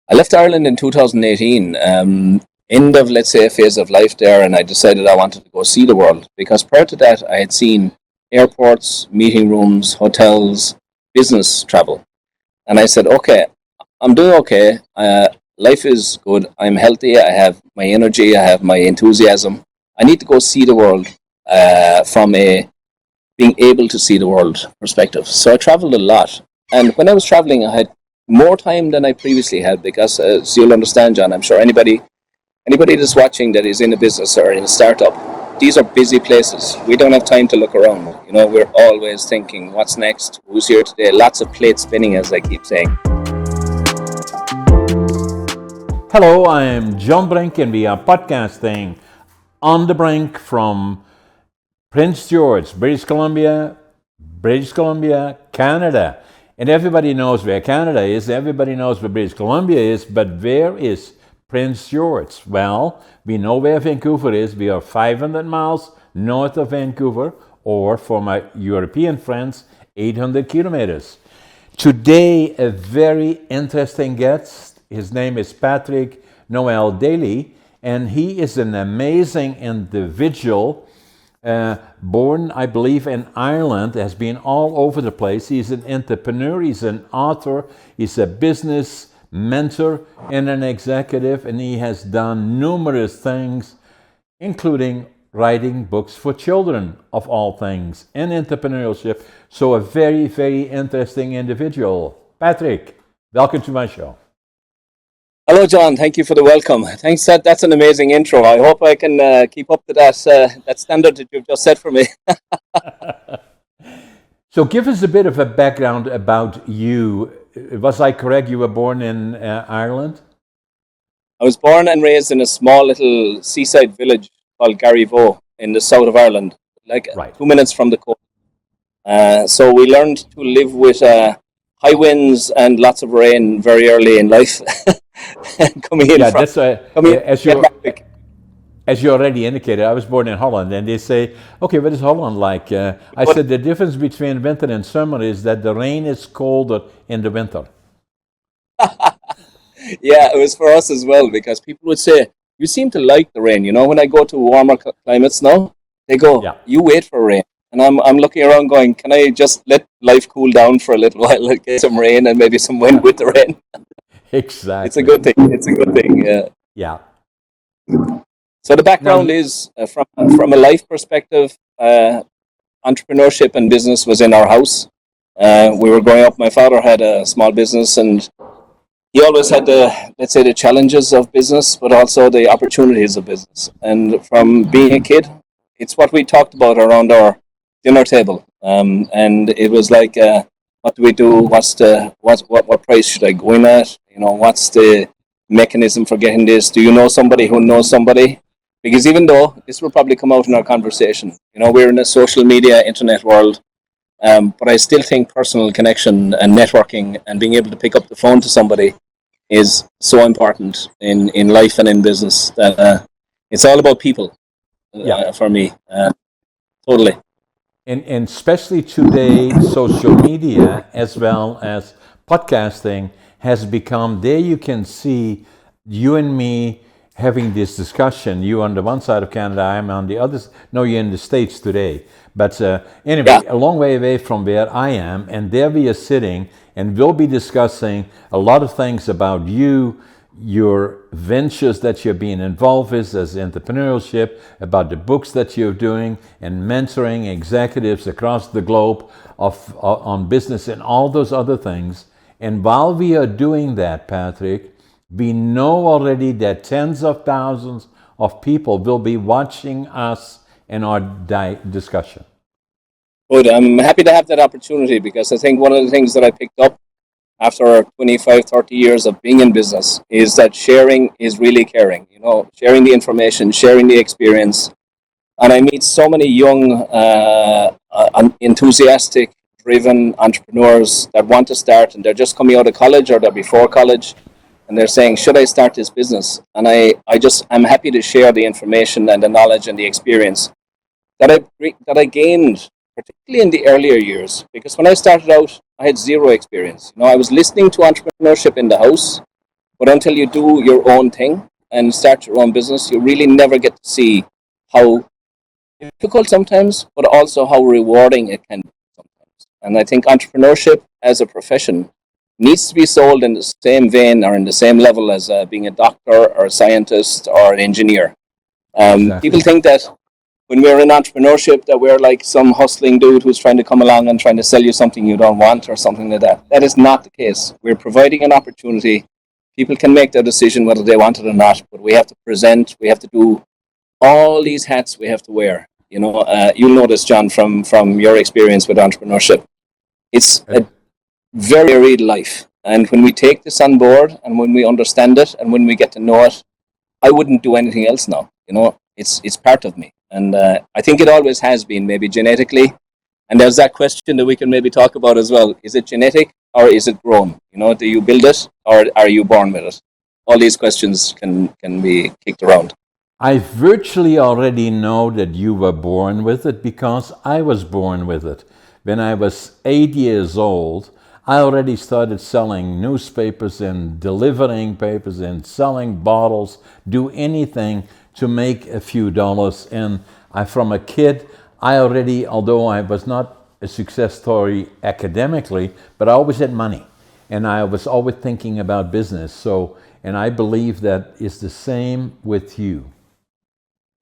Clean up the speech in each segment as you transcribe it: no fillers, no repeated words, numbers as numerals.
I left Ireland in 2018, end of, let's say, a phase of life there, and I decided I wanted to go see the world because prior to that, I had seen airports, meeting rooms, hotels, business travel. And I said, okay, I'm doing okay. Life is good. I'm healthy. I have my energy. I have my enthusiasm. I need to go see the world from a being able to see the world perspective. So I traveled a lot. And when I was traveling, I had more time than I previously had because, as you'll understand, John, I'm sure anybody that's watching that is in a business or in a startup, these are busy places. We don't have time to look around. We're always thinking, what's next? Who's here today? Lots of plates spinning, as I keep saying. Hello, I am John Brink, and we are podcasting on the Brink from Prince George, British Columbia, Canada. And everybody knows where Canada is, everybody knows where British Columbia is, but where is Prince George? Well, we know where Vancouver is. We are 500 miles north of Vancouver, or for my European friends, 800 kilometers. Today, a very interesting guest. His name is Patrick Noel Daly, and he is an amazing individual, born, I believe, in Ireland, has been all over the place. He's an entrepreneur, he's an author, he's a business mentor and an executive, and he has done numerous things, including writing books for children, of all things, and entrepreneurship. So a very, very interesting individual. Patrick, welcome to my show. Hello, John. Thank you for the welcome. Thanks. That's an amazing intro. I hope I can keep up to that standard that you've just set for me. So give us a bit of a background about you. Was I correct? You were born in Ireland? I was born and raised in a small little seaside village called Garryvoe in the south of Ireland, like Right. 2 minutes from the coast. So we learned to live with high winds and lots of rain very early in life. coming in Yeah, from that's coming in as from you Denmark. as you already indicated. I was born in Holland, and they say, okay, what is Holland like? I But said the difference between winter and summer is that the rain is colder in the winter. yeah, it was for us as well because people would say, "You seem to like the rain." When I go to warmer climates now, they go, Yeah, "You wait for rain," and I'm looking around going, "Can I just let life cool down for a little while, like get some rain and maybe some wind with the rain?" It's a exactly. good thing. It's a good thing. Yeah. Yeah. So the background Now, is from a life perspective. Entrepreneurship and business was in our house. We were growing up. My father had a small business, and he always had let's say, the challenges of business, but also the opportunities of business. And from being a kid, it's what we talked about around our dinner table. And it was like, what do we do? What price should I go in at? What's the mechanism for getting this? Do you know somebody who knows somebody? Because even though this will probably come out in our conversation, we're in a social media internet world. But I still think personal connection and networking and being able to pick up the phone to somebody is so important in life and in business that it's all about people yeah. for me. Totally. And especially today, social media as well as podcasting has become, there you can see you and me having this discussion. You on the one side of Canada, I'm on the other. No, you're in the States today. But Yeah. anyway, a long way away from where I am, and there we are sitting, and we'll be discussing a lot of things about you, your ventures that you're being involved with as entrepreneurship, about the books that you're doing, and mentoring executives across the globe on business and all those other things. And while we are doing that, Patrick, we know already that tens of thousands of people will be watching us in our discussion. Good. I'm happy to have that opportunity because I think one of the things that I picked up after 25, 30 years of being in business is that sharing is really caring. Sharing the information, sharing the experience. And I meet so many young, enthusiastic, driven entrepreneurs that want to start, and they're just coming out of college or they're before college, and they're saying, "Should I start this business?" And I'm happy to share the information and the knowledge and the experience that I gained, particularly in the earlier years. Because when I started out, I had zero experience. I was listening to entrepreneurship in the house, But until you do your own thing and start your own business, you really never get to see how difficult sometimes, but also how rewarding it can be sometimes. And I think entrepreneurship as a profession needs to be sold in the same vein or in the same level as being a doctor or a scientist or an engineer. People Exactly. think that when we're in entrepreneurship that we're like some hustling dude who's trying to come along and trying to sell you something you don't want or something like that. That is not the case. We're providing an opportunity. People can make their decision whether they want it or not, but we have to present, we have to do all these hats we have to wear. You'll know this, John, from your experience with entrepreneurship. It's Uh, a very varied life. And when we take this on board and when we understand it and when we get to know it, I wouldn't do anything else now. It's part of me. And I think it always has been, maybe genetically. And there's that question that we can maybe talk about as well. Is it genetic or is it grown? Do you build it or are you born with it? All these questions can be kicked around. I virtually already know that you were born with it because I was born with it. When I was 8 years old, I already started selling newspapers and delivering papers and selling bottles, do anything to make a few dollars. And from a kid, I already, although I was not a success story academically, but I always had money. And I was always thinking about business. And I believe that is the same with you.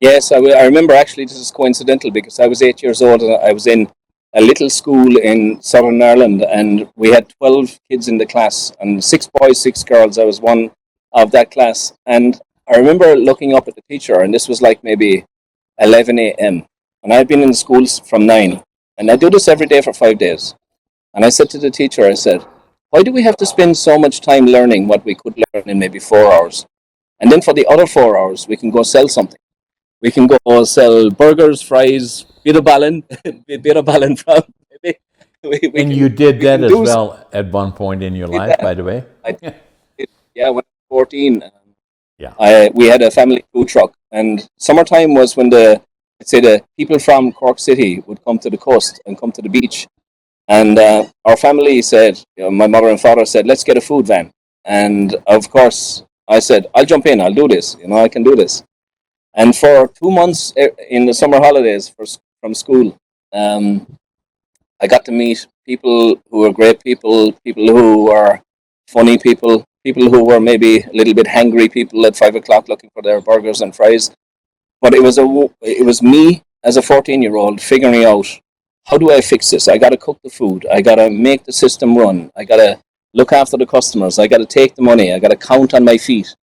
Yes, I remember actually this is coincidental because I was 8 years old and I was in a little school in Southern Ireland and we had 12 kids in the class and 6 boys, 6 girls. I was one of that class. And I remember looking up at the teacher and this was like maybe 11 a.m. And I'd been in the schools from 9. And I do this every day for 5 days. And I said to the teacher, I said, why do we have to spend so much time learning what we could learn in maybe 4 hours? And then for the other 4 hours, we can go sell something. We can go sell burgers, fries, bit of ballon, bit of ballon from. We And can you did we that can as do well at one point in your life, that. by the way. I did, yeah, when I was 14, Yeah. we had a family food truck, and summertime was when let's say the people from Cork City would come to the coast and come to the beach, and our family said, my mother and father said, let's get a food van, and of course I said, I'll jump in, I'll do this, I can do this. And for 2 months in the summer holidays from school, I got to meet people who were great people who were funny people who were maybe a little bit hangry people at 5 o'clock looking for their burgers and fries. But it was me as a 14-year-old figuring out, how do I fix this? I got to cook the food. I got to make the system run. I got to look after the customers. I got to take the money. I got to count on my feet.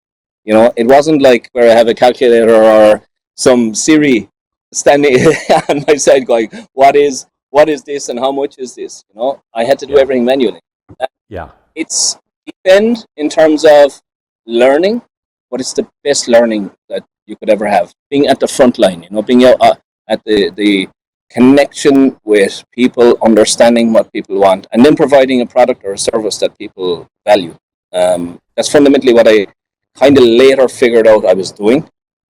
It wasn't like where I have a calculator or some Siri standing on my side going, what is this and how much is this? I had to do Yeah. everything manually. Yeah. It's depend in terms of learning, but it's the best learning that you could ever have. Being at the front line, being at the connection with people, understanding what people want, and then providing a product or a service that people value. That's fundamentally what I kind of later figured out I was doing.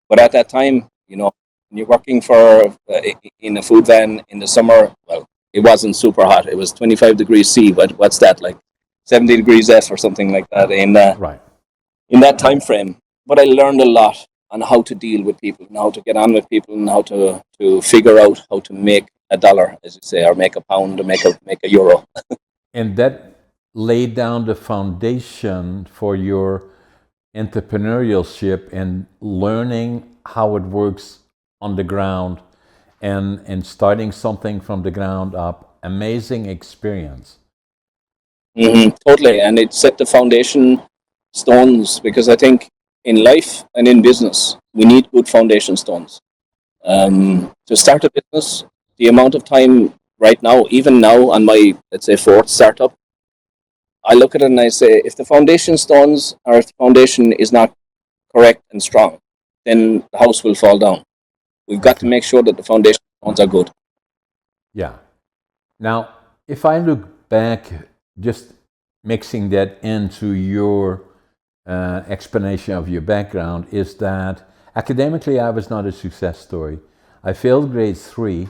But at that time, when you're working in a food van in the summer, well, it wasn't super hot. It was 25 degrees C, but what's that, like 70 degrees F or something like that Right. in that time frame. But I learned a lot on how to deal with people and how to get on with people and how to figure out how to make a dollar, as you say, or make a pound or make a euro. And that laid down the foundation for your entrepreneurship and learning how it works on the ground and starting something from the ground up. Amazing experience. Totally. And it set the foundation stones because I think in life and in business, we need good foundation stones. To start a business, the amount of time right now, even now on my, let's say, fourth startup, I look at it and I say, if the foundation stones or if the foundation is not correct and strong, then the house will fall down. We've got to make sure that the foundation stones are good. Yeah. Now, if I look back, just mixing that into your explanation of your background, is that academically I was not a success story. I failed grade 3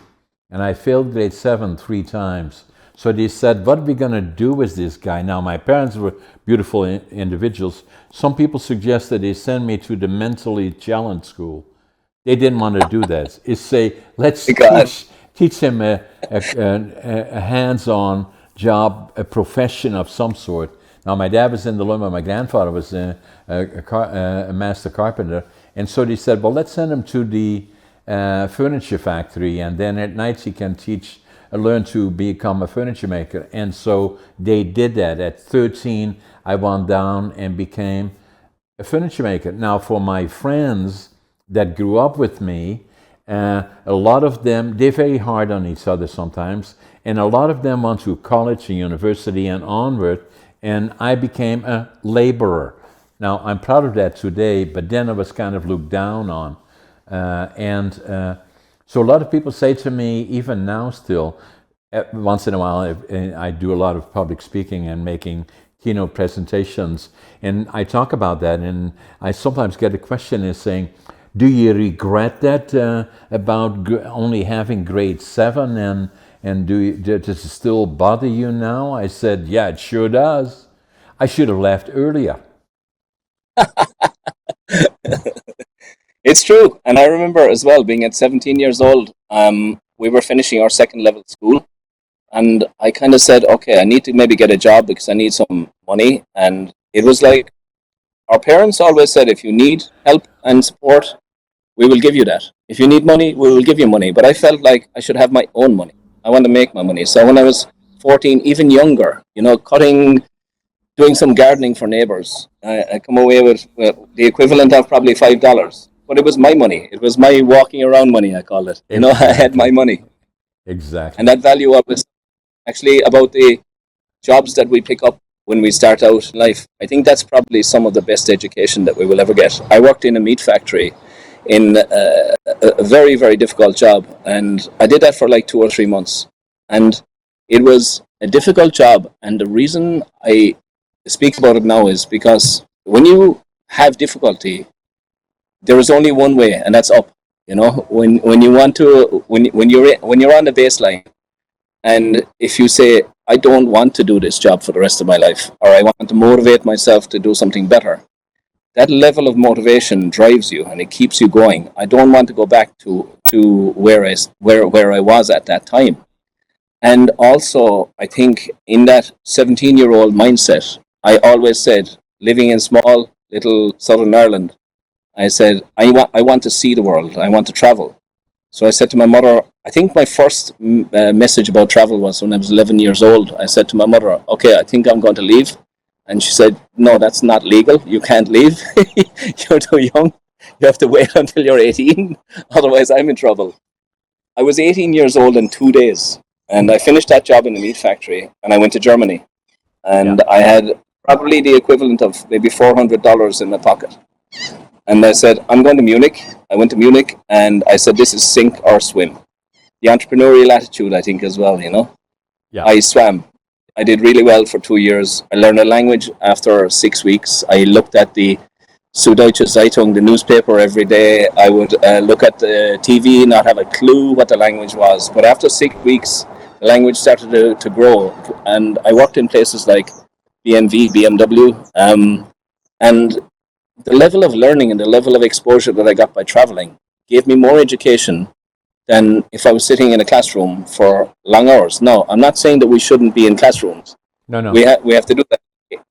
and I failed grade 7 3 times. So they said, what are we going to do with this guy? Now, my parents were beautiful individuals. Some people suggested they send me to the mentally challenged school. They didn't want to do that. It's say, let's God. teach him a hands-on job, a profession of some sort. Now, my dad was in the lumber. My grandfather was a master carpenter. And so they said, well, let's send him to the furniture factory. And then at nights he can learn to become a furniture maker. And so they did that. At 13, I went down and became a furniture maker. Now, for my friends that grew up with me, a lot of them, they're very hard on each other sometimes, and a lot of them went to college and university and onward, and I became a laborer. Now, I'm proud of that today, but then I was kind of looked down on. So a lot of people say to me, even now still, once in a while, I do a lot of public speaking and making keynote presentations, and I talk about that, and I sometimes get a question is saying, do you regret that about only having grade 7, and does it still bother you now? I said, yeah, it sure does. I should have left earlier. It's true. And I remember as well, being at 17 years old, we were finishing our second level school. And I kind of said, okay, I need to maybe get a job because I need some money. And it was like, our parents always said, if you need help and support, we will give you that. If you need money, we will give you money. But I felt like I should have my own money. I want to make my money. So when I was 14, even younger, doing some gardening for neighbors, I come away with the equivalent of probably $5. But it was my money. It was my walking around money, I call it. Exactly. I had my money. Exactly. And that value always, actually, about the jobs that we pick up when we start out in life, I think that's probably some of the best education that we will ever get. I worked in a meat factory in a very, very difficult job. And I did that for like 2 or 3 months. And it was a difficult job. And the reason I speak about it now is because when you have difficulty, there is only one way, and that's up. When you want to, when you're on the baseline, and if you say, I don't want to do this job for the rest of my life, or I want to motivate myself to do something better, that level of motivation drives you and it keeps you going. I don't want to go back to where I was at that time. And also, I think in that 17-year-old mindset, I always said, living in small little Southern Ireland, I said, I want to see the world. I want to travel. So I said to my mother, I think my first message about travel was when I was 11 years old. I said to my mother, okay, I think I'm going to leave. And she said, no, that's not legal. You can't leave. You're too young. You have to wait until you're 18. Otherwise, I'm in trouble. I was 18 years old in 2 days. And I finished that job in the meat factory. And I went to Germany. And I had probably the equivalent of maybe $400 in my pocket. And I said, I'm going to Munich. I went to Munich. And I said, this is sink or swim. The entrepreneurial attitude, I think, as well, Yeah. I swam. I did really well for 2 years. I learned a language after 6 weeks. I looked at the Süddeutsche Zeitung, the newspaper, every day. I would look at the TV, not have a clue what the language was. But after 6 weeks, the language started to grow. And I worked in places like BMW. And the level of learning and the level of exposure that I got by traveling gave me more education than if I was sitting in a classroom for long hours. No, I'm not saying that we shouldn't be in classrooms. No. We have to do that.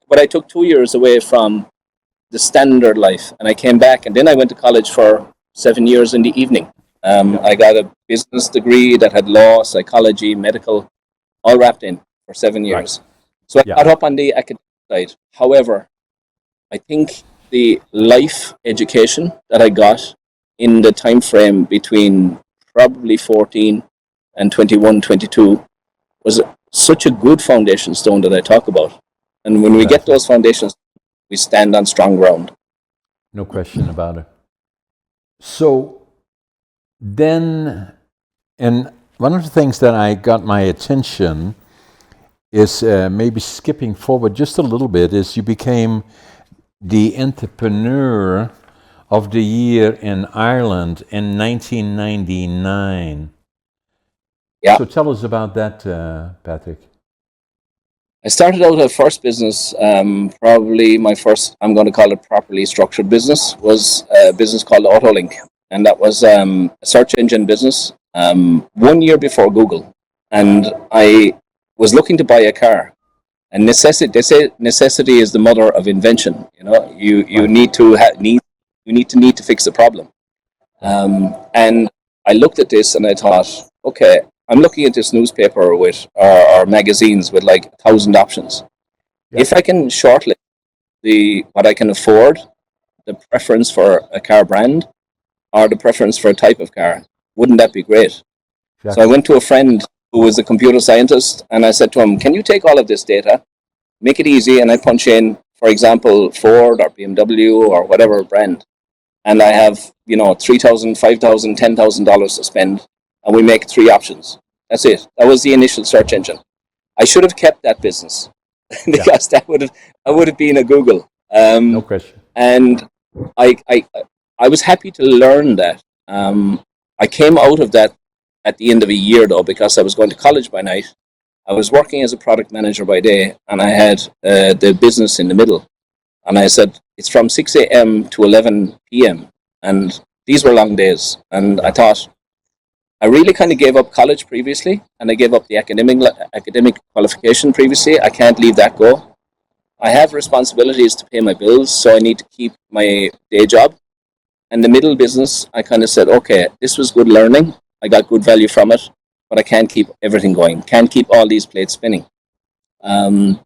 But I took 2 years away from the standard life, and I came back, and then I went to college for 7 years in the evening. I got a business degree that had law, psychology, medical, all wrapped in for 7 years. Right. So I got up on the academic side. However, I think the life education that I got in the time frame between probably 14 and 21, 22 was such a good foundation stone that I talk about. And when we get those foundations, we stand on strong ground. No question about it. So then, and one of the things that I got my attention is maybe skipping forward just a little bit, is you became the entrepreneur of the year in Ireland in 1999. Yeah. So tell us about that, Patrick. I started out a first business, probably my first, I'm going to call it properly structured business, was a business called Autolink. And that was a search engine business 1 year before Google. And I was looking to buy a car. And necessity, they say necessity is the mother of invention. You know, you Right. need to need to fix the problem. And I looked at this and I thought, okay, I'm looking at this newspaper with or magazines with like 1,000 options. Yeah. If I can shortlist the what I can afford, the preference for a car brand or the preference for a type of car, wouldn't that be great? So I Exactly. went to a friend who was a computer scientist and I said to him, can you take all of this data, make it easy, and I punch in, for example, Ford or BMW or whatever brand, and I have, 3,000, 5,000, $10,000 to spend, and we make three options. That's it. That was the initial search engine. I should have kept that business Yeah. because that would have been a Google. No question. And I, I I was happy to learn that. I came out of that at the end of a year though because I was going to college by night. I was working as a product manager by day, and I had the business in the middle. And I said, it's from 6 a.m. to 11 p.m. And these were long days. And I Yeah. thought, I really kind of gave up college previously, and I gave up the academic qualification previously. I can't leave that go. I have responsibilities to pay my bills, so I need to keep my day job. And the middle business, I kind of said, okay, this was good learning. I got good value from it, but I can't keep everything going. Can't keep all these plates spinning. Um,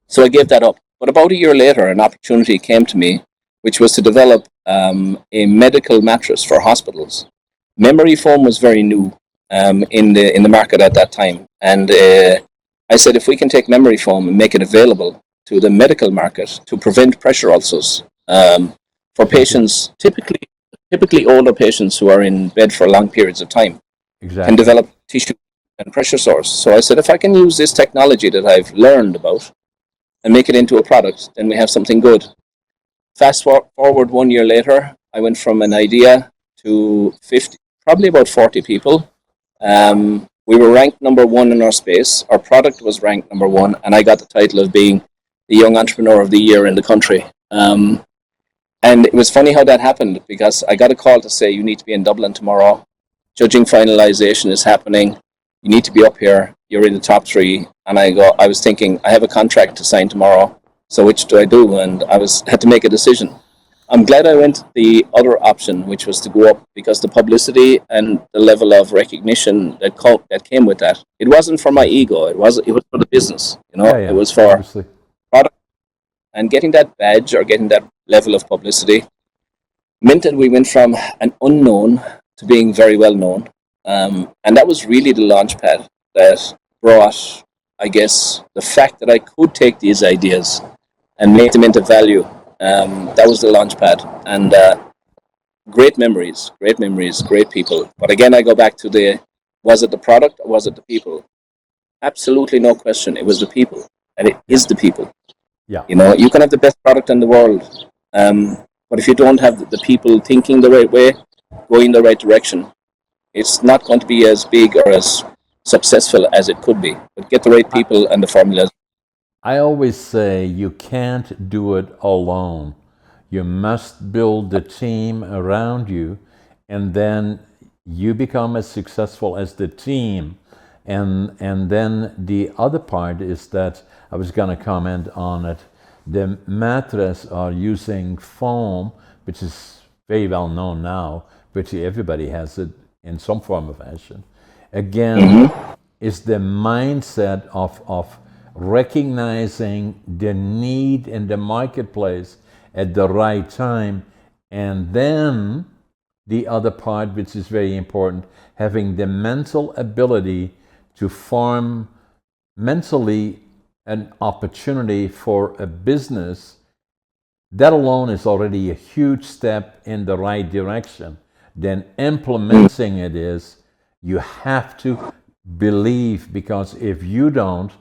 so I gave that up. But about a year later, an opportunity came to me, which was to develop a medical mattress for hospitals. Memory foam was very new in the market at that time, and I said if we can take memory foam and make it available to the medical market to prevent pressure ulcers for Exactly. patients, typically older patients who are in bed for long periods of time, can Exactly. develop tissue and pressure sores. So I said if I can use this technology that I've learned about and make it into a product, then we have something good. Fast forward 1 year later, I went from an idea to 50, probably about 40 people. We were ranked number one in our space. Our product was ranked number one, and I got the title of being the Young Entrepreneur of the Year in the country. And it was funny how that happened because I got a call to say, you need to be in Dublin tomorrow. Judging finalization is happening. You need to be up here. You're in the top three. And I was thinking, I have a contract to sign tomorrow. So which do I do? And had to make a decision. I'm glad I went the other option, which was to go up because the publicity and the level of recognition that came with that. It wasn't for my ego. It was for the business. Yeah. It Yeah. was for Obviously. product, and getting that badge or getting that level of publicity meant that we went from an unknown to being very well known. And that was really the launch pad that brought, I guess, the fact that I could take these ideas and make them into value. That was the launch pad. And great memories, great people. But again, I go back to was it the product or was it the people? Absolutely no question. It was the people. And it Yeah. is the people. Yeah. You can have the best product in the world, but if you don't have the people thinking the right way, going the right direction, it's not going to be as big or as successful as it could be. But get the right I, people and the formulas. I always say you can't do it alone. You must build the team around you, and then you become as successful as the team. And then the other part is that I was going to comment on it. The mattress are using foam, which is very well known now, but everybody has it in some form of fashion. Again, Mm-hmm. is the mindset of recognizing the need in the marketplace at the right time, and then the other part, which is very important, having the mental ability to form mentally an opportunity for a business. That alone is already a huge step in the right direction. Then implementing it is, you have to believe, because if you don't,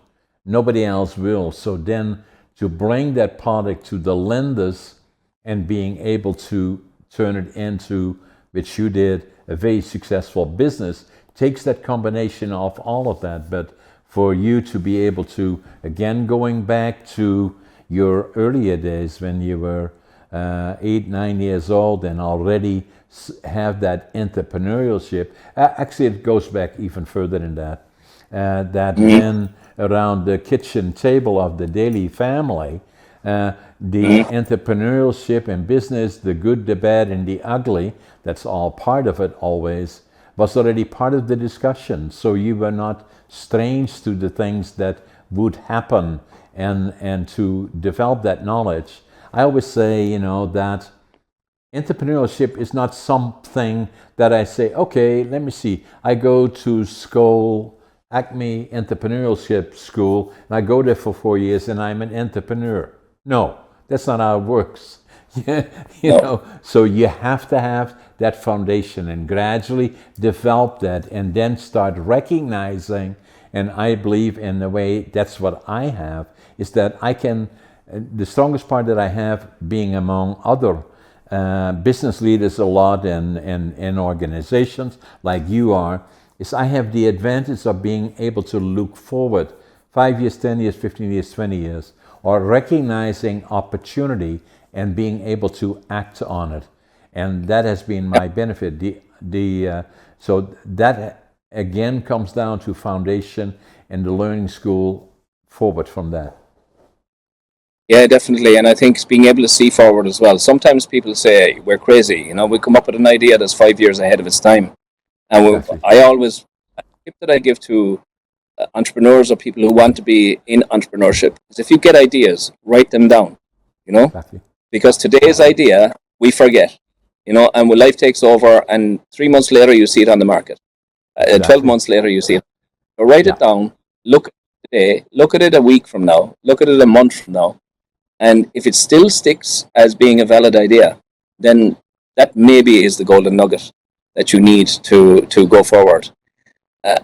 nobody else will. So then to bring that product to the lenders and being able to turn it into, which you did, a very successful business, takes that combination of all of that. But for you to be able to, again, going back to your earlier days when you were 8, 9 years old and already have that entrepreneurship. Actually, it goes back even further than that. That then around the kitchen table of the Daly family, the entrepreneurship and business, the good, the bad, and the ugly, that's all part of it always, was already part of the discussion. So you were not strange to the things that would happen, and to develop that knowledge. I always say, that entrepreneurship is not something that I say, okay, let me see, I go to school, Acme Entrepreneurship School, and I go there for 4 years and I'm an entrepreneur. No, that's not how it works. So you have to have that foundation and gradually develop that, and then start recognizing, and I believe in the way, that's what I have, is that I can, the strongest part that I have, being among other business leaders a lot in organizations like you are, is I have the advantage of being able to look forward 5 years, 10 years, 15 years, 20 years, or recognizing opportunity and being able to act on it. And that has been my benefit. So that again comes down to foundation and the learning school forward from that. Yeah, definitely. And I think it's being able to see forward as well. Sometimes people say we're crazy. We come up with an idea that's 5 years ahead of its time. And Exactly. a tip that I give to entrepreneurs or people who want to be in entrepreneurship is, if you get ideas, write them down, Exactly. because today's idea we forget, and when life takes over, and 3 months later you see it on the market, 12 Exactly. months later you see it. So write Yeah. it down, look at it today, look at it a week from now, look at it a month from now, and if it still sticks as being a valid idea, then that maybe is the golden nugget that you need to go forward.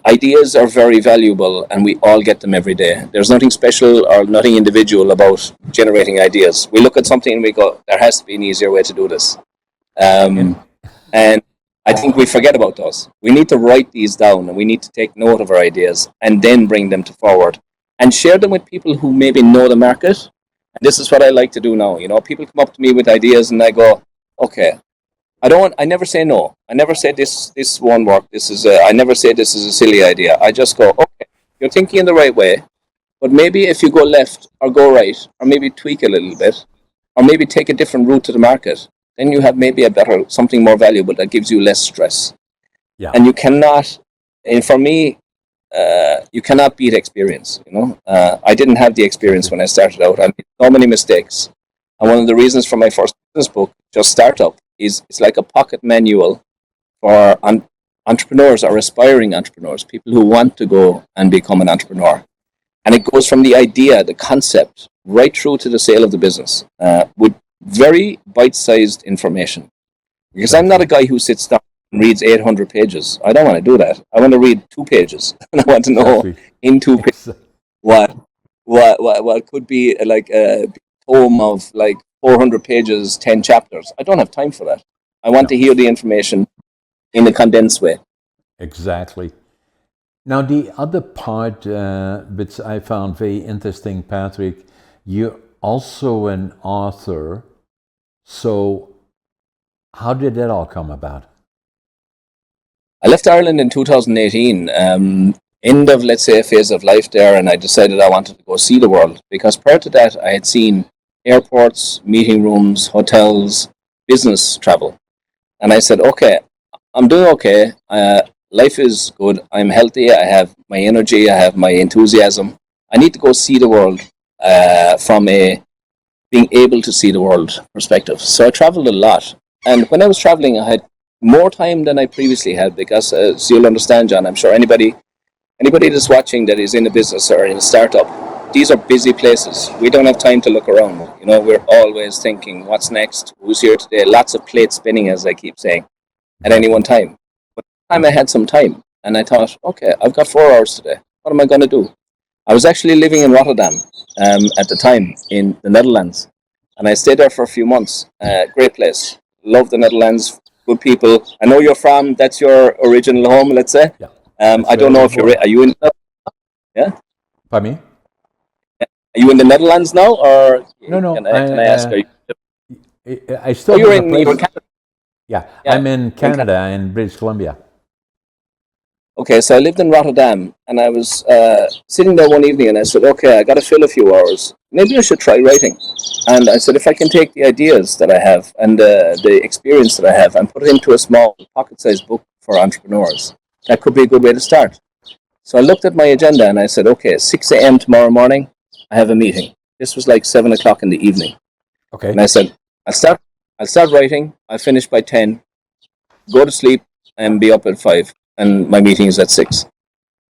Ideas are very valuable, and we all get them every day. There's nothing special or nothing individual about generating ideas. We look at something and we go, there has to be an easier way to do this. And And I think we forget about those. We need to write these down, and we need to take note of our ideas and then bring them to forward and share them with people who maybe know the market. And this is what I like to do now. People come up to me with ideas and I go, okay, I never say no. I never say this won't work. I never say this is a silly idea. I just go, okay, you're thinking in the right way, but maybe if you go left or go right, or maybe tweak a little bit, or maybe take a different route to the market, then you have maybe something more valuable that gives you less stress. yeah, And you cannot, and for me, you cannot beat experience. I didn't have the experience when I started out. I made so many mistakes. And one of the reasons for my first business book, Just Startup, is it's like a pocket manual for entrepreneurs or aspiring entrepreneurs, people who want to go and become an entrepreneur. And it goes from the idea, the concept, right through to the sale of the business, with very bite-sized information. Because I'm not a guy who sits down and reads 800 pages. I don't want to do that. I want to read 2 pages. And I want to know exactly. in 2 pages what could be like a tome of like 400 pages, 10 chapters. I don't have time for that. I want No. to hear the information in a condensed way. Exactly. Now, the other part, which I found very interesting, Patrick, you're also an author. So, how did that all come about? I left Ireland in 2018, end of, let's say, a phase of life there, and I decided I wanted to go see the world, because prior to that I had seen airports, meeting rooms, hotels, business travel. And I said, okay, I'm doing okay. Life is good. I'm healthy. I have my energy. I have my enthusiasm. I need to go see the world from a being able to see the world perspective. So I traveled a lot. And when I was traveling, I had more time than I previously had, because, as you'll understand, John, I'm sure anybody that's watching that is in a business or in a startup, these are busy places. We don't have time to look around. We're always thinking, what's next? Who's here today? Lots of plates spinning, as I keep saying, at any one time. But this time I had some time, and I thought, okay, I've got 4 hours today. What am I going to do? I was actually living in Rotterdam at the time in the Netherlands, and I stayed there for a few months. Great place. Love the Netherlands. Good people. I know you're from. That's your original home, let's say. Yeah. I don't know if are you in? Yeah. Pardon me? Are you in the Netherlands now, or No, no. can I ask? I Oh, still have a you're in place. Canada. Yeah, Yeah, I'm in you're in Canada. Canada, in British Columbia. Okay, so I lived in Rotterdam, and I was sitting there one evening, and I said, "Okay, I got to fill a few hours. Maybe I should try writing." And I said, if I can take the ideas that I have and the experience that I have and put it into a small pocket-sized book for entrepreneurs, that could be a good way to start. So I looked at my agenda and I said, okay, 6 a.m. tomorrow morning, I have a meeting. This was like 7 o'clock in the evening. And Okay. I said, I'll start, I'll start writing. I'll finish by 10, go to sleep, and be up at 5. And my meeting is at 6. I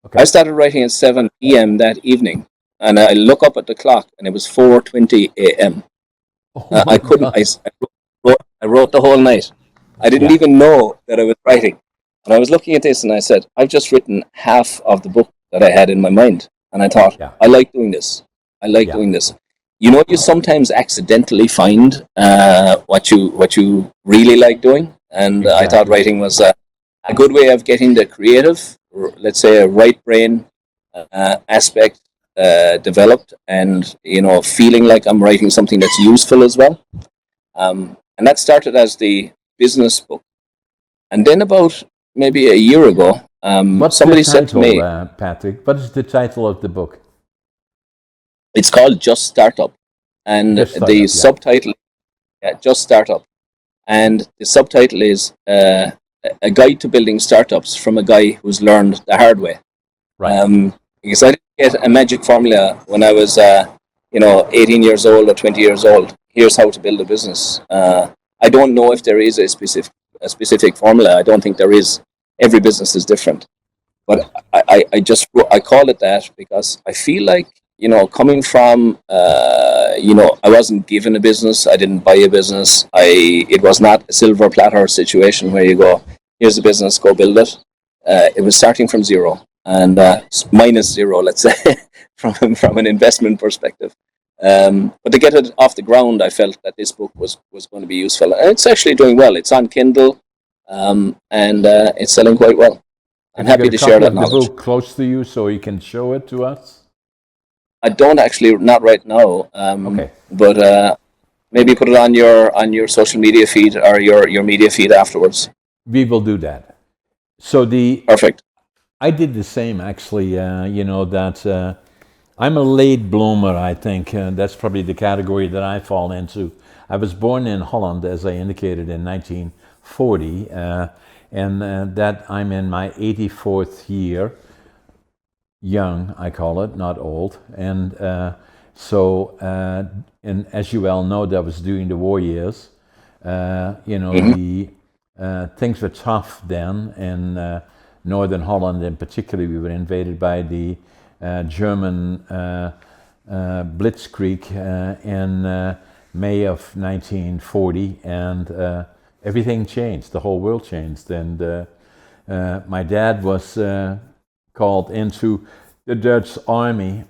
Okay. started writing at 7 p.m. that evening. And I look up at the clock and it was 4:20 a.m. Oh my I couldn't. God. I wrote the whole night. I didn't Yeah. even know that I was writing. And I was looking at this and I said, I've just written half of the book that I had in my mind. And I thought, Yeah. I like doing this. I like Yeah. doing this. You know, you sometimes accidentally find what you really like doing. And I thought Exactly. writing was a good way of getting the creative, let's say, a right brain aspect developed, and feeling like I'm writing something that's useful as well. And that started as the business book. And then about maybe a year ago, What's the somebody said to title, me, Patrick? What is the title of the book? it's called Just Startup. And Just the Startup. Yeah. subtitle, yeah, Just Startup. And the subtitle is A Guide to Building Startups from a Guy Who's Learned the Hard Way. Right. Because I didn't get a magic formula when I was, 18 years old or 20 years old. Here's how to build a business. I don't know if there is a specific formula. I don't think there is. Every business is different. But Yeah. I call it that because I feel like, coming from, I wasn't given a business. I didn't buy a business. It was not a silver platter situation where you go, here's a business, go build it. It was starting from zero and minus zero, let's say, from an investment perspective. But to get it off the ground, I felt that this book was going to be useful. And it's actually doing well. It's on Kindle, and it's selling quite well. I'm Have you got happy a to share copy that of the knowledge. book close to you so you can show it to us? I don't actually, not right now, Okay. but maybe put it on your social media feed or your media feed afterwards. We will do that. So Perfect. I did the same actually. I'm a late bloomer. I think that's probably the category that I fall into. I was born in Holland, as I indicated, in 1940, and that I'm in my 84th year. Young, I call it, not old. And and as you well know, that was during the war years. Hmm. The things were tough then in northern Holland, in particular. We were invaded by the German Blitzkrieg in May of 1940, and everything changed. The whole world changed, and my dad was called into the Dutch army.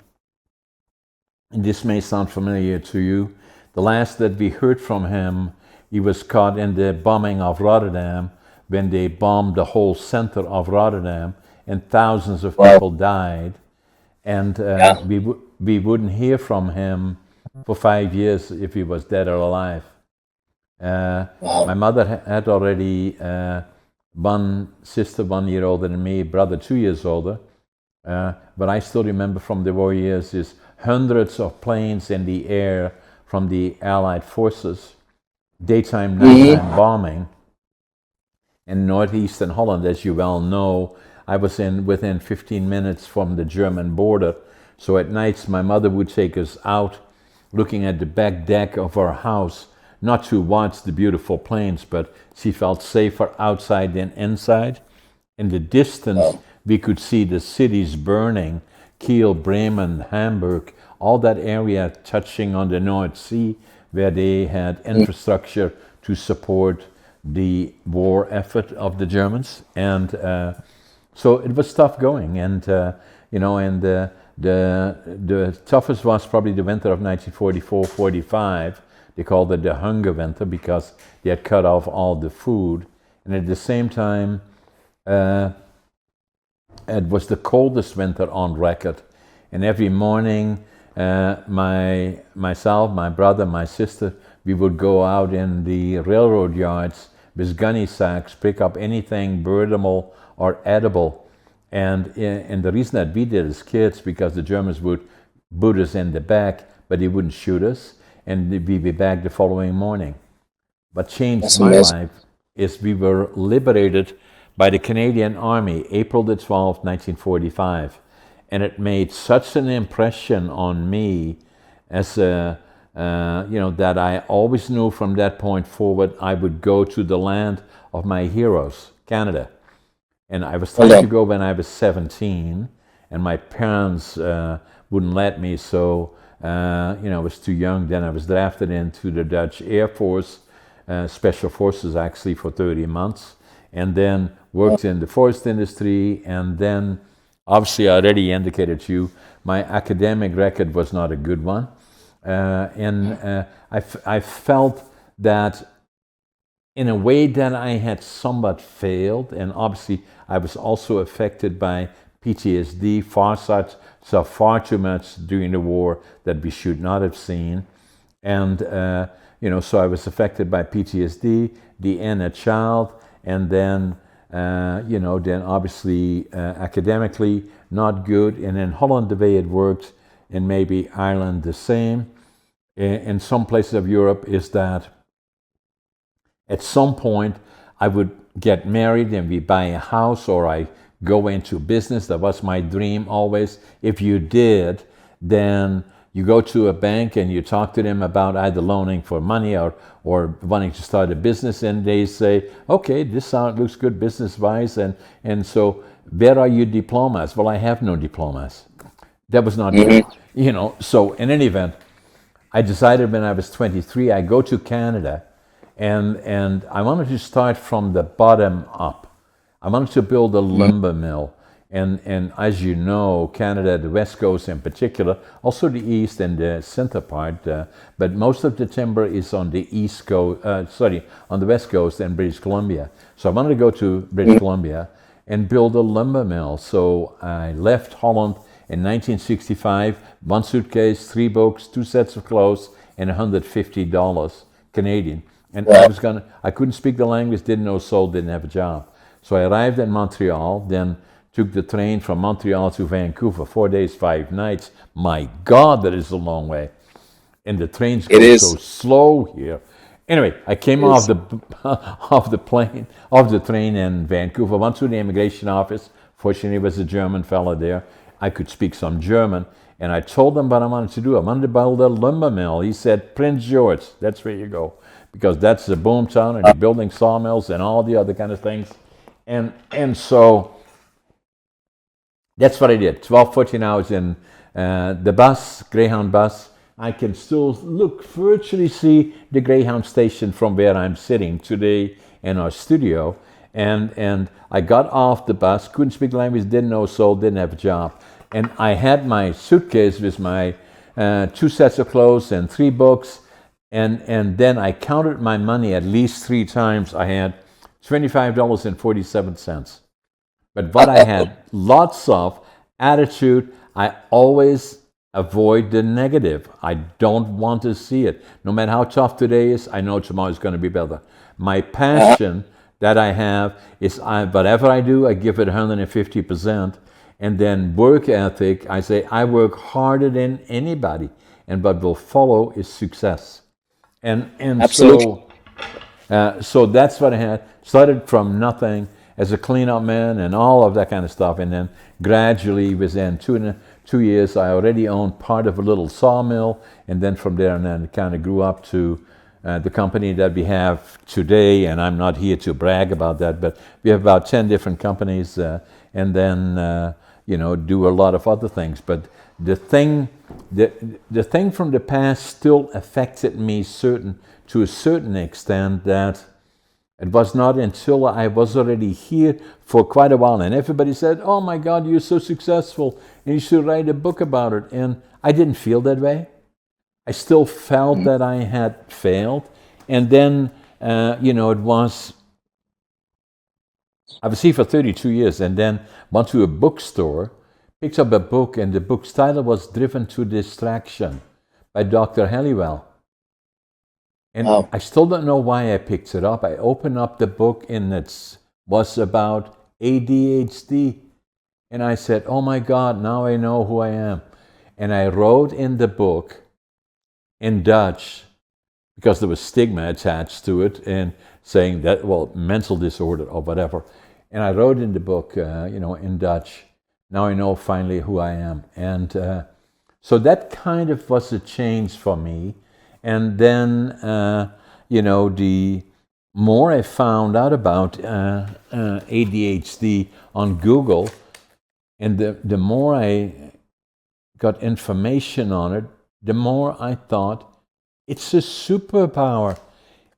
And this may sound familiar to you. The last that we heard from him, he was caught in the bombing of Rotterdam when they bombed the whole center of Rotterdam, and thousands of Wow. people died. And Yeah. we wouldn't hear from him for 5 years if he was dead or alive. My Wow. mother had already one sister 1 year older than me, brother 2 years older. But I still remember from the war years is hundreds of planes in the air from the Allied forces, daytime, nighttime Hmm. bombing in northeastern Holland. As you well know, I was within 15 minutes from the German border. So at nights, my mother would take us out, looking at the back deck of our house, not to watch the beautiful planes, but she felt safer outside than inside. In the distance, Wow. we could see the cities burning, Kiel, Bremen, Hamburg, all that area touching on the North Sea, where they had infrastructure to support the war effort of the Germans. And so it was tough going. And, and the toughest was probably the winter of 1944-45. They called it the hunger winter because they had cut off all the food. And at the same time, it was the coldest winter on record. And every morning, myself, my brother, my sister, we would go out in the railroad yards with gunny sacks, pick up anything birdable or edible. And the reason that we did as kids, because the Germans would boot us in the back, but they wouldn't shoot us, and we'd be back the following morning. What changed That's my amazing. life is we were liberated by the Canadian Army, April the 12th, 1945. And it made such an impression on me as that I always knew from that point forward I would go to the land of my heroes, Canada. And I was Well trying to done. go when I was 17, and my parents wouldn't let me. So, I was too young. Then I was drafted into the Dutch Air Force, Special Forces actually, for 30 months. And then worked in the forest industry. And then, obviously, I already indicated to you, my academic record was not a good one. I felt that in a way that I had somewhat failed, and obviously I was also affected by PTSD, saw far too much during the war that we should not have seen, and so I was affected by PTSD, the inner child, and then then obviously academically not good, and in Holland the way it worked, and maybe Ireland the same, in some places of Europe, is that at some point, I would get married and we buy a house, or I go into business. That was my dream always. If you did, then you go to a bank and you talk to them about either loaning for money or wanting to start a business, and they say, okay, this looks good business-wise, and so where are your diplomas? Well, I have no diplomas. That was not good. So in any event, I decided when I was 23, I go to Canada, and I wanted to start from the bottom up. I wanted to build a lumber mill. And as you know, Canada, the West Coast in particular, also the East and the center part, but most of the timber is on the East Coast, on the West Coast and British Columbia. So I wanted to go to British Columbia and build a lumber mill. So I left Holland in 1965, one suitcase, 3 books, 2 sets of clothes, and $150 Canadian. And I couldn't speak the language, didn't know soul, didn't have a job. So I arrived in Montreal, then took the train from Montreal to Vancouver, 4 days, 5 nights. My God, that is a long way. And the trains It go so is. slow here. Anyway, I came It off is. the train in Vancouver, went to the immigration office. Fortunately, there was a German fella there. I could speak some German. And I told him what I wanted to do. I wanted to build a lumber mill. He said, Prince George, that's where you go. Because that's the boom town, and they're building sawmills and all the other kind of things. And so that's what I did. 12, 14 hours in the bus, Greyhound bus. I can still virtually see the Greyhound station from where I'm sitting today in our studio. And I got off the bus, couldn't speak the language, didn't know soul, didn't have a job. And I had my suitcase with my 2 sets of clothes and 3 books. And then I counted my money at least 3 times. I had $25.47. But what I had lots of attitude. I always avoid the negative. I don't want to see it. No matter how tough today is, I know tomorrow is going to be better. My passion that I have is whatever I do, I give it 150%. And then work ethic, I say I work harder than anybody. And what will follow is success. And Absolutely. so that's what I had. Started from nothing as a cleanup man and all of that kind of stuff. And then gradually, within 2 years, I already owned part of a little sawmill. And then from there, and then it kind of grew up to the company that we have today. And I'm not here to brag about that, but we have about 10 different companies, and then do a lot of other things. But the thing from the past still affected me to a certain extent, that it was not until I was already here for quite a while, and everybody said, "Oh my God, you're so successful, and you should write a book about it." And I didn't feel that way. I still felt that I had failed. And then, I was here for 32 years, and then went to a bookstore picked up a book, and the book's title was Driven to Distraction by Dr. Halliwell. And Wow. I still don't know why I picked it up. I opened up the book, and it was about ADHD. And I said, oh my God, now I know who I am. And I wrote in the book in Dutch, because there was stigma attached to it, and saying that, well, mental disorder or whatever. And I wrote in the book, in Dutch, now I know finally who I am. And so that kind of was a change for me. And then, the more I found out about ADHD on Google, and the more I got information on it, the more I thought, it's a superpower.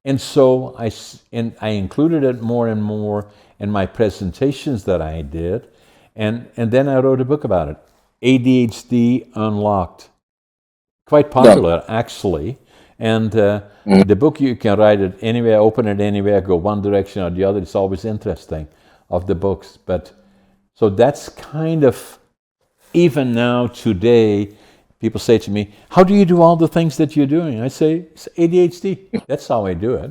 And so I included it more and more in my presentations that I did. And then I wrote a book about it, ADHD Unlocked. Quite popular, actually. And the book, you can write it anywhere, open it anywhere, go one direction or the other. It's always interesting of the books. But so that's kind of, even now today, people say to me, how do you do all the things that you're doing? I say, it's ADHD. That's how I do it,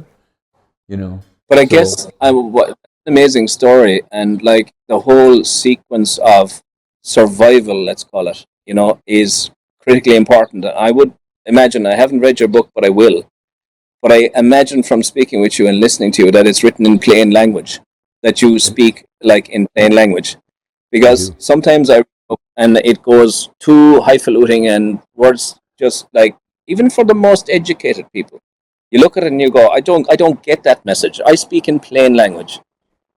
But I guess what an amazing story, and like the whole sequence of survival, let's call it, is critically important. I would imagine, I haven't read your book, but I will. But I imagine from speaking with you and listening to you that it's written in plain language, that you speak like in plain language. Because sometimes and it goes too highfalutin and words just like, even for the most educated people, you look at it and you go, I don't get that message. I speak in plain language.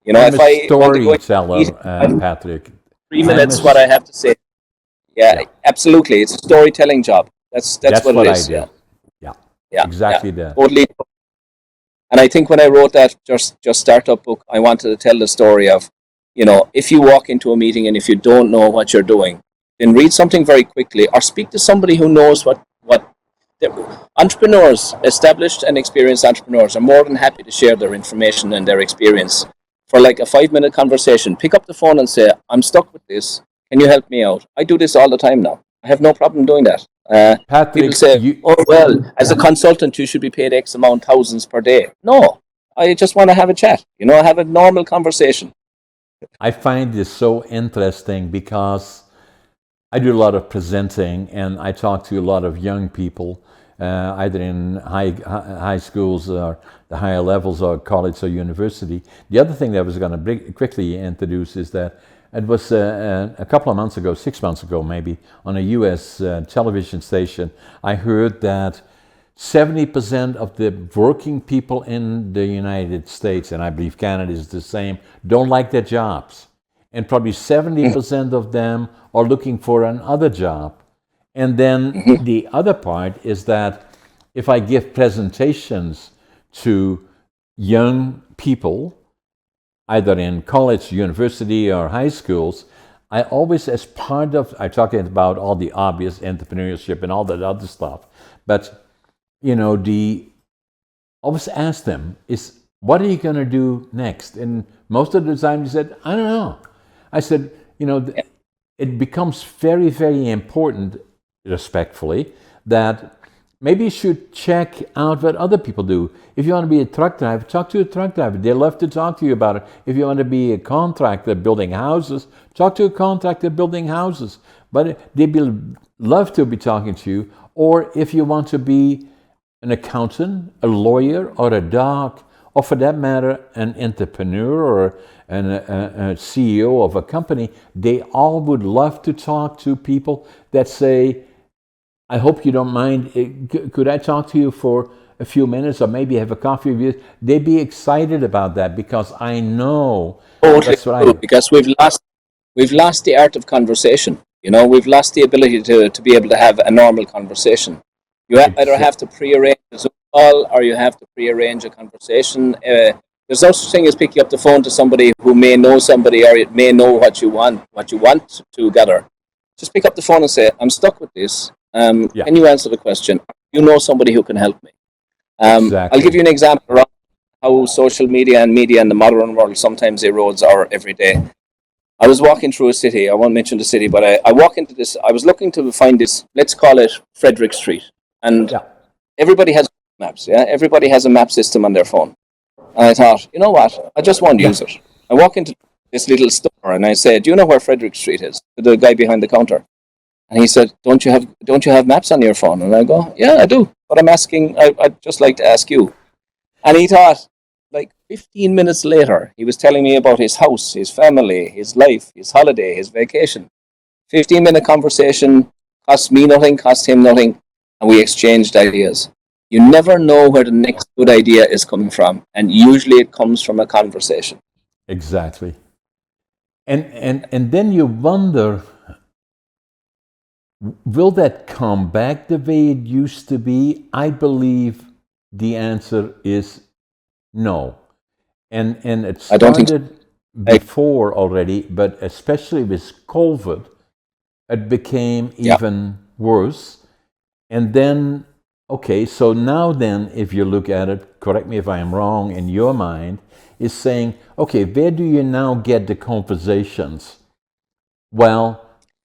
I'm If a I want to go storyteller, Patrick. 3 minutes, what I have to say. Yeah, absolutely. It's a storytelling job. That's what it is. I do. Yeah, Exactly that. totally. And I think when I wrote that just startup book, I wanted to tell the story of, if you walk into a meeting and if you don't know what you're doing, then read something very quickly or speak to somebody who knows what entrepreneurs, established and experienced entrepreneurs, are more than happy to share their information and their experience for like a 5-minute conversation. Pick up the phone and say, I'm stuck with this. Can you help me out? I do this all the time now. I have no problem doing that. Patrick, people say, oh, well, as a consultant, you should be paid X amount, thousands per day. No, I just want to have a chat, have a normal conversation. I find this so interesting because I do a lot of presenting, and I talk to a lot of young people, either in high schools or the higher levels or college or university. The other thing that I was going to quickly introduce is that it was a couple of months ago, 6 months ago maybe, on a US television station, I heard that 70% of the working people in the United States, and I believe Canada is the same, don't like their jobs. And probably 70% of them are looking for another job. And then the other part is that if I give presentations to young people, either in college, university, or high schools, I always, as part of, I'm talking about all the obvious entrepreneurship and all that other stuff, but always ask them, what are you going to do next? And most of the time they said, I don't know. I said, it becomes very, very important, respectfully, that maybe you should check out what other people do. If you want to be a truck driver, talk to a truck driver. They love to talk to you about it. If you want to be a contractor building houses, talk to a contractor building houses. But they'd love to be talking to you. Or if you want to be an accountant, a lawyer, or a doc, or for that matter, an entrepreneur or a CEO of a company, they all would love to talk to people that say, I hope you don't mind, could I talk to you for a few minutes or maybe have a coffee with you? They'd be excited about that because I know that's what I do. Because we've lost the art of conversation. We've lost the ability to be able to have a normal conversation. You either have to prearrange a Zoom call or you have to prearrange a conversation. There's no such thing as picking up the phone to somebody who may know somebody or it may know what you want to gather. Just pick up the phone and say, I'm stuck with this. Can you answer the question? You know somebody who can help me. Exactly. I'll give you an example of how social media and media in the modern world sometimes erodes our everyday. I was walking through a city. I won't mention the city, but I walk into this. I was looking to find this. Let's call it Frederick Street, and Yeah. everybody has maps. Yeah, everybody has a map system on their phone. And I thought, you know what? I just won't Yeah. use it. I walk into this little store and I said, "Do you know where Frederick Street is?" To the guy behind the counter, and he said, "Don't you have maps on your phone?" And I go, "Yeah, I do. But I'm asking. I'd just like to ask you." And he thought, like 15 minutes later, he was telling me about his house, his family, his life, his holiday, his vacation. 15-minute conversation, cost me nothing, cost him nothing, and we exchanged ideas. You never know where the next good idea is coming from, and usually it comes from a conversation. Exactly. And then you wonder, will that come back the way it used to be? I believe the answer is no. And it I don't think so. started before already, but especially with COVID, it became Yeah, even worse. And then, okay, so now then, if you look at it, correct me if I'm wrong, in your mind, is saying, okay, where do you now get the conversations? Well,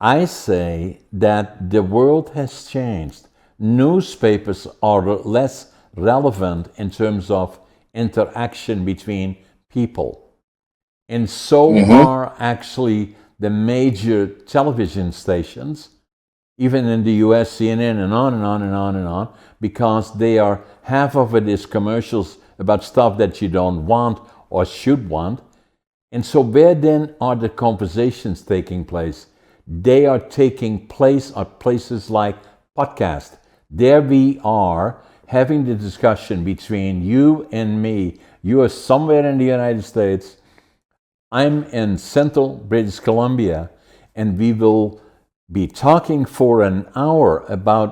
I say that the world has changed. Newspapers are less relevant in terms of interaction between people. And so hmm are actually the major television stations, even in the US, CNN, and on and on and on and on, because they are, half of it is commercials about stuff that you don't want or should want. And so, where then are the conversations taking place? They are taking place at places like podcast. There we are having the discussion between you and me. You are somewhere in the United States. I'm in central British Columbia, and we will be talking for an hour about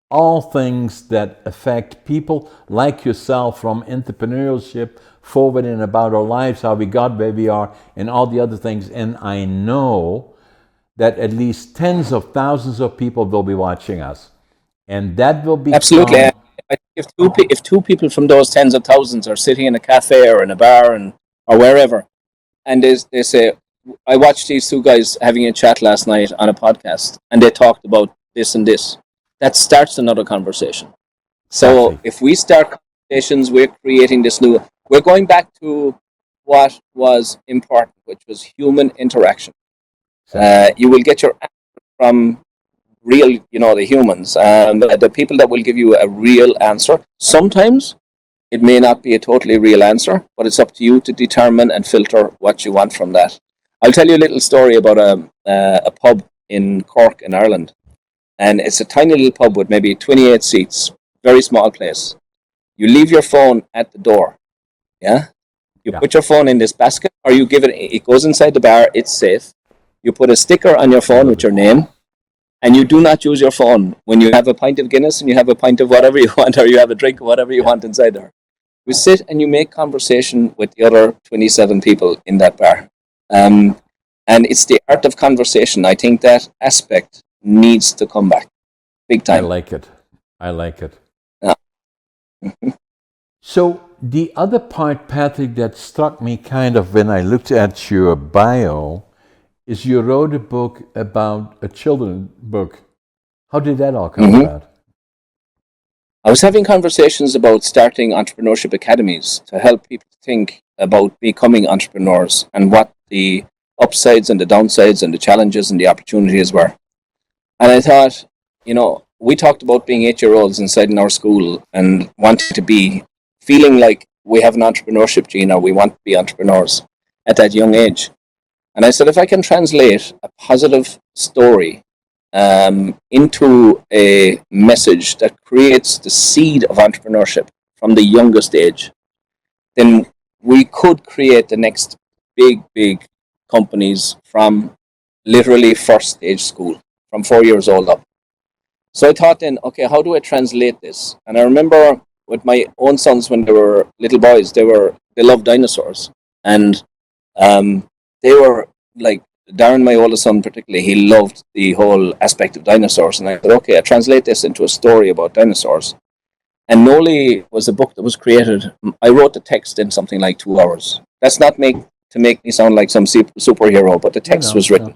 all things that affect people like yourself, from entrepreneurship forward and about our lives, how we got where we are, and all the other things. And I know that at least tens of thousands of people will be watching us. And that will absolutely. become, I think if two people from those tens of thousands are sitting in a cafe or in a bar or wherever, and they say, I watched these two guys having a chat last night on a podcast, and they talked about this and this. That starts another conversation. So exactly, if we start conversations, we're creating this new. We're going back to what was important, which was human interaction. exactly. You will get your answer from real, the humans, the people that will give you a real answer. Sometimes it may not be a totally real answer, but it's up to you to determine and filter what you want from that. I'll tell you a little story about a pub in Cork, in Ireland. And it's a tiny little pub with maybe 28 seats, very small place. You leave your phone at the door, yeah? You Yeah, put your phone in this basket, or you give it goes inside the bar, it's safe. You put a sticker on your phone with absolutely. your name, and you do not use your phone when you have a pint of Guinness and you have a pint of whatever you want, or you have a drink of whatever you Yeah. want inside there. You sit and you make conversation with the other 27 people in that bar. Um, and it's the art of conversation. I think that aspect needs to come back big I time. like it. I like it. Yeah. So the other part, Patrick, that struck me kind of when I looked at your bio is you wrote a book about a children's book. How did that all come hmm about? I was having conversations about starting entrepreneurship academies to help people think about becoming entrepreneurs and what the upsides and the downsides and the challenges and the opportunities were. And I thought, we talked about being 8-year-olds inside in our school and wanting to be, feeling like we have an entrepreneurship gene or we want to be entrepreneurs at that young age. And I said, if I can translate a positive story into a message that creates the seed of entrepreneurship from the youngest age, then we could create the next big companies from literally first stage school, from 4 years old up. So I thought then, okay, how do I translate this? And I remember with my own sons when they were little boys, they loved dinosaurs, and they were like Darren, my oldest son particularly. He loved the whole aspect of dinosaurs, and I said, okay, I translate this into a story about dinosaurs. And Noli was a book that was created. I wrote the text in something like 2 hours. Let's not make to make me sound like some superhero, but the text was written.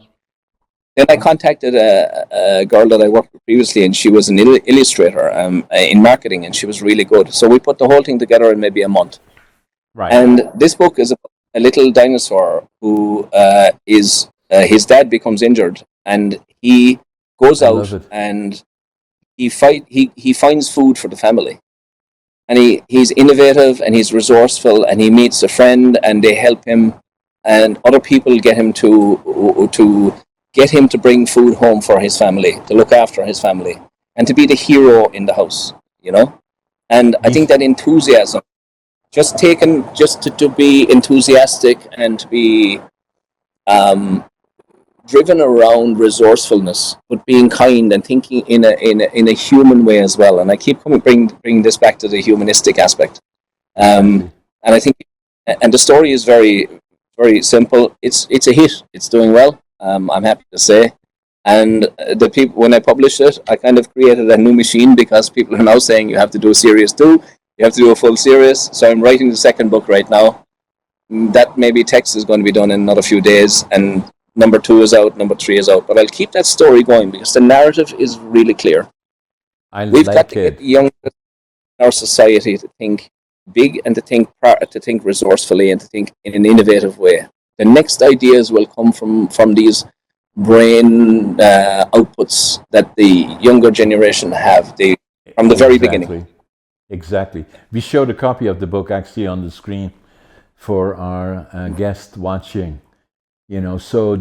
Then I contacted a girl that I worked with previously, and she was an illustrator in marketing, and she was really good. So we put the whole thing together in maybe a month. Right. And this book is about a little dinosaur who is his dad becomes injured, and he goes out and he finds food for the family. And he's innovative and he's resourceful, and he meets a friend and they help him, and other people get him to bring food home for his family, to look after his family, and to be the hero in the house, you know. And I think that enthusiasm, just to be enthusiastic and to be driven around resourcefulness, but being kind and thinking in a human way as well. And I keep bring this back to the humanistic aspect. And I think, and the story is very, very simple. It's a hit. It's doing well. I'm happy to say. And the people, when I published it, I kind of created a new machine, because people are now saying you have to do a series 2, you have to do a full series. So I'm writing the second book right now. That maybe text is going to be done in another few days, and number 2 is out, number 3 is out. But I'll keep that story going because the narrative is really clear. We've got to get young in our society to think big and to think resourcefully and to think in an innovative way. The next ideas will come from these brain outputs that the younger generation have from the very beginning. Exactly. We showed a copy of the book actually on the screen for our guest watching. You know, so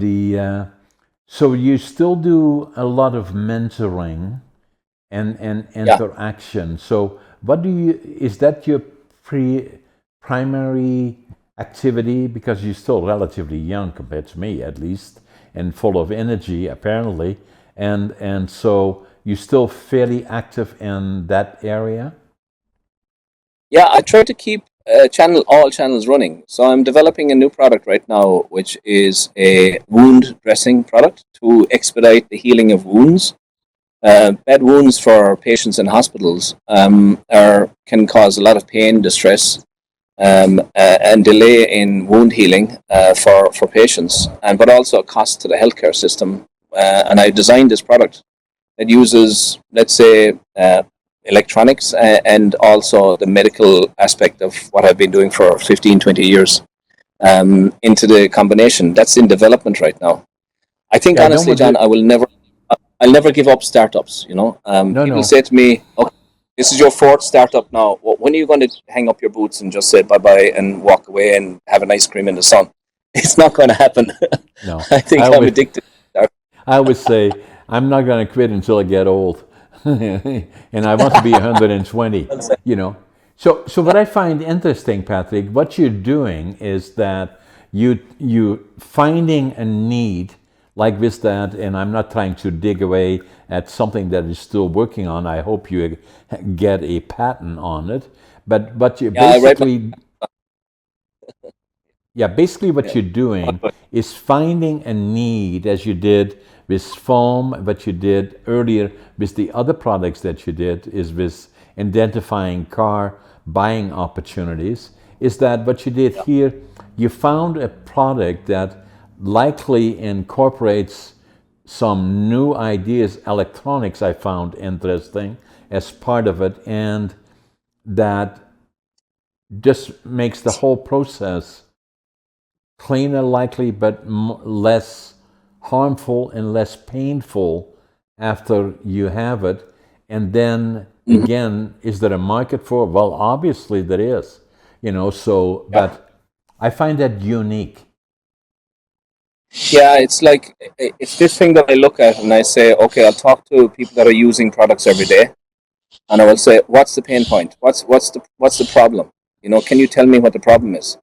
so you still do a lot of mentoring and interaction. Yeah. So is that your primary activity, because you're still relatively young compared to me at least, and full of energy apparently, and so you're still fairly active in that area? Yeah, I try to keep all channels running. So I'm developing a new product right now, which is a wound dressing product to expedite the healing of wounds. Bad wounds for patients in hospitals can cause a lot of pain, distress, and delay in wound healing for patients, but also a cost to the healthcare system. And I designed this product that uses, let's say, electronics and also the medical aspect of what I've been doing for 15, 20 years into the combination. That's in development right now. I think, honestly, John, I'll never give up startups, you know. People say to me, okay, this is your 4th startup now. When are you going to hang up your boots and just say bye-bye and walk away and have an ice cream in the sun? It's not going to happen. No. I think I'm addicted. I would say, I'm not going to quit until I get old. And I want to be 120, you know. So what I find interesting, Patrick, what you're doing is that you finding a need like this, that, and I'm not trying to dig away at something that is still working on. I hope you get a patent on it. But you basically, basically what you're doing is finding a need, as you did with foam, what you did earlier with the other products that you did, is with identifying car buying opportunities. Is that what you did here? You found a product that likely incorporates some new ideas. Electronics I found interesting as part of it, and that just makes the whole process cleaner likely, but less harmful and less painful after you have it. And then again, is there a market for it? Well, obviously there is, you know. So but I find that unique. Yeah, it's this thing that I look at and I say, okay, I'll talk to people that are using products every day, and I will say, what's the pain point? What's the problem? You know, can you tell me what the problem is?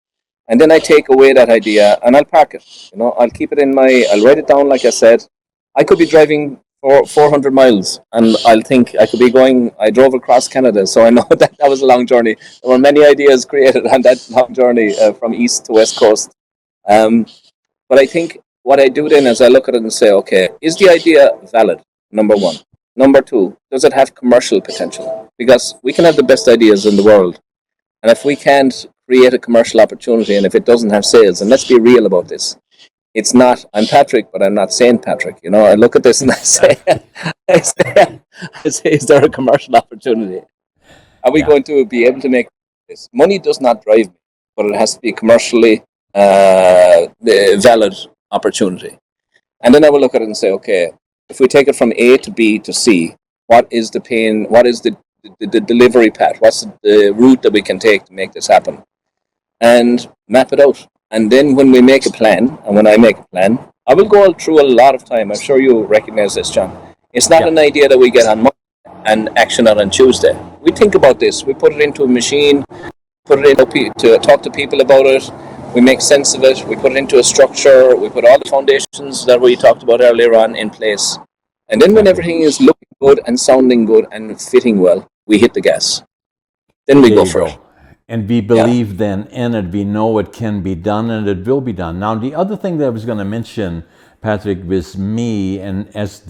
And then I take away that idea and I'll park it. You know, I'll keep it I'll write it down. Like I said, I could be driving 400 miles and I'll think I drove across Canada. So I know that was a long journey. There were many ideas created on that long journey from east to west coast. But I think what I do then is I look at it and say, okay, is the idea valid? Number 1. Number 2, does it have commercial potential? Because we can have the best ideas in the world, and if we can't create a commercial opportunity, and if it doesn't have sales, and let's be real about this, it's not, I'm Patrick, but I'm not Saint Patrick. You know, I look at this and I say, is there a commercial opportunity? Are we Yeah. going to be able to make this? Money does not drive me, but it has to be commercially valid opportunity. And then I will look at it and say, okay, if we take it from A to B to C, what is the pain? What is the delivery path? What's the route that we can take to make this happen? And map it out. And then when we make a plan, and when I make a plan, I will go through a lot of time. I'm sure you recognize this, John. It's not Yeah. an idea that we get on Monday and action on Tuesday. We think about this. We put it into a machine, put it into to talk to people about it. We make sense of it. We put it into a structure. We put all the foundations that we talked about earlier on in place. And then when everything is looking good and sounding good and fitting well, we hit the gas. Then we There go you for go. it. And we believe then in it. We know it can be done and it will be done. Now, the other thing that I was going to mention, Patrick, with me and as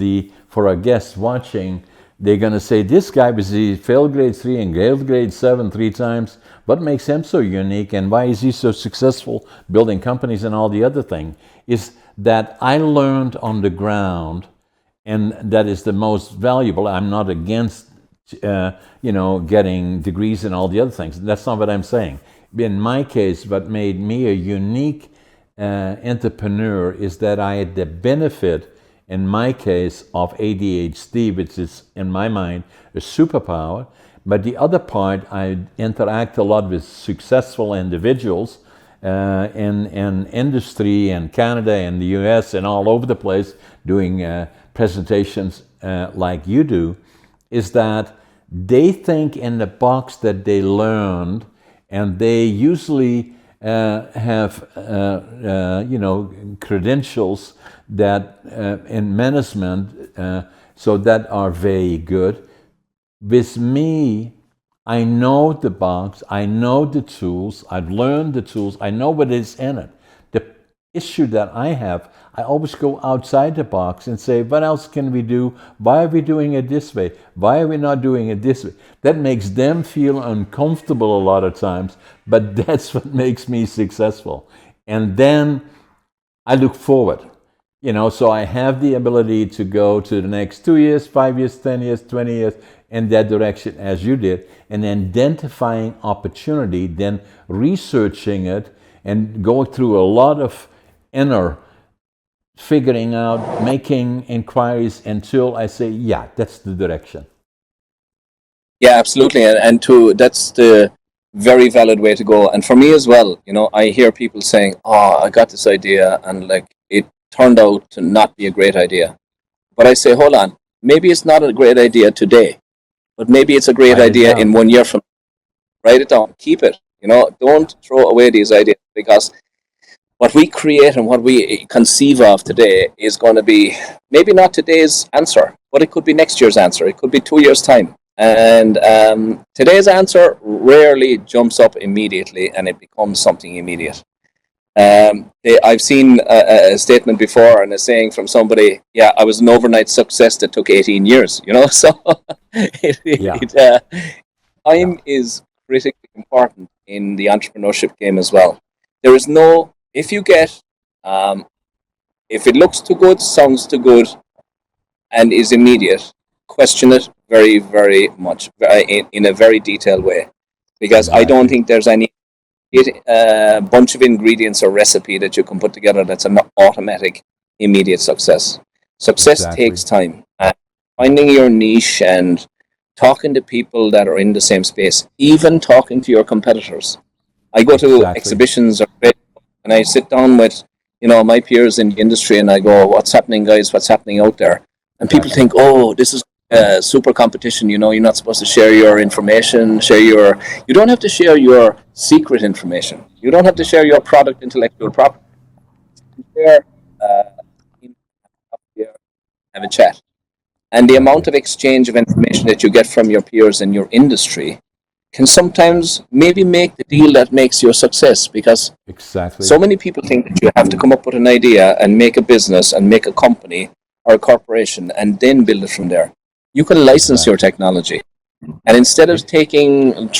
for our guests watching, they're going to say, this guy he failed grade 3 and failed grade 7 3 times. What makes him so unique and why is he so successful building companies and all the other thing? Is that I learned on the ground, and that is the most valuable. I'm not against getting degrees and all the other things. That's not what I'm saying. In my case, what made me a unique entrepreneur is that I had the benefit, in my case, of ADHD, which is, in my mind, a superpower. But the other part, I interact a lot with successful individuals in industry and Canada and the US and all over the place doing presentations like you do, is that they think in the box that they learned, and they usually have credentials that in management, so that are very good. With me, I know the box, I know the tools, I've learned the tools, I know what is in it. The issue that I have, I always go outside the box and say, what else can we do? Why are we doing it this way? Why are we not doing it this way? That makes them feel uncomfortable a lot of times, but that's what makes me successful. And then I look forward. So I have the ability to go to the next 2 years, 5 years, 10 years, 20 years in that direction as you did, and identifying opportunity, then researching it and going through a lot of inner figuring out, making inquiries until I say, yeah, that's the direction. Yeah, absolutely. And that's the very valid way to go. And for me as well, I hear people saying, oh, I got this idea and it turned out to not be a great idea. But I say, hold on, maybe it's not a great idea today, but maybe it's a great idea in 1 year from now. Write it down, keep it. Don't throw away these ideas, because what we create and what we conceive of today is going to be maybe not today's answer, but it could be next year's answer. It could be 2 years' time. And today's answer rarely jumps up immediately and it becomes something immediate. I've seen a statement before and a saying from somebody, yeah, I was an overnight success that took 18 years, so time is critically important in the entrepreneurship game as well. There is no, if you get, if it looks too good, sounds too good, and is immediate, question it very, very much in a very detailed way, because I don't think there's any bunch of ingredients or recipe that you can put together that's an automatic, immediate success. Success takes time. Finding your niche and talking to people that are in the same space, even talking to your competitors. I go to exhibitions and I sit down with my peers in the industry and I go, what's happening, guys? What's happening out there? And people think, oh, this is super competition. You're not supposed to share your information, you don't have to share your secret information. You don't have to share your product intellectual property. Share, have a chat. And the amount of exchange of information that you get from your peers in your industry can sometimes maybe make the deal that makes your success, because so many people think that you have to come up with an idea and make a business and make a company or a corporation and then build it from there. You can license your technology. And instead of trying to